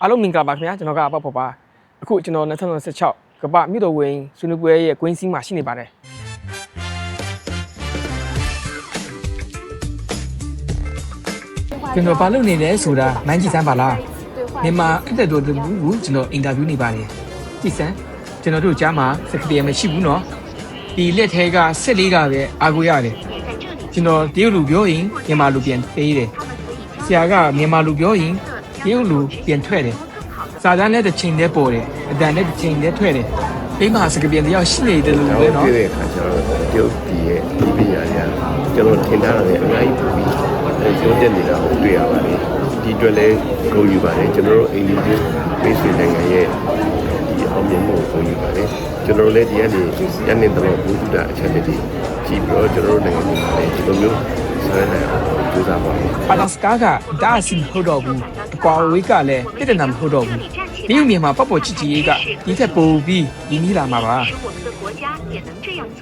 အားလုံးမင်္ဂလာပါခင်ဗျာကျွန်တော်ကအပေါ့ပေါ့ပါအခုကျွန်တော်2016ကပမြို့တော်ဝင်ဆွေးနွေးပွဲရဲ့ကွင်းစည်းမှာရှိနေပါတယ်ကျွန်တော်ဘာလုပ်နေလဲဆိုတာမိုင်းကြည့်စမ်းပါလားမြန်မာအတက်တော်တူကိုကျွန်တော်အင်တာဗျူးနေပါတယ်ကြည့်စမ်းကျွန်တော်တို့ကြားမှာစကရီမရှိဘူးနော်ဒီလက်ထဲက14ကပဲအားကိုရတယ်ကျွန်တော်တရုတ်လူပြောရင်မြန်မာလူပြန်ပေးတယ်ဆရာကမြန်မာလူပြောရင်တရုတ်လူပြန်ထွက်တယ်စာတန်းနဲ့တစ်ချိန်တည်းပေါ်တယ်အတန်နဲ့တစ်ချိန်တည်းထွက်တယ်အိမ်မှာစကပြန်တယောက်ရှိနေတယ်လို့ပဲနော်ပြည့်တဲ့အခါကျတော့တရုတ်ပြည်ရဲ့ဒီပညာရကျွန်တော်ထင်တာလည်းအများကြီးပို့ပြီးကျိုးတက်နေတာကိုတွေ့ရပါတယ်ဒီအတွက်လည်းဂုဏ်ယူပါတယ်ကျွန်တော်တို့အိန္ဒိယမိတ်ဆွေနိုင်ငံရဲ့ဒီအောင်မြင်မှုကိုဂုဏ်ယူပါတယ်ကျွန်တော်လည်းဒီကနေရန်နေတော့ဘုဒ္ဓအချက်တွေကြည့်ပြီးတော့ကျွန်တော်တို့နိုင်ငံမှာလည်းဒီလိုမျိုးဆွဲနေအောင်ကြိုးစားပါမယ်အလက်စကာကဒါအစီမဟုတ်တော့ဘူးအကွာဝေးကလည်းတည်တနာမဟုတ်တော့ဘူးဒီမြန်မာပေါ့ပေါ့ချစ်ချီရေးကဒီထက်ပိုပြီးရင်းနှီးလာမှာပါ我们的国家也能这样做。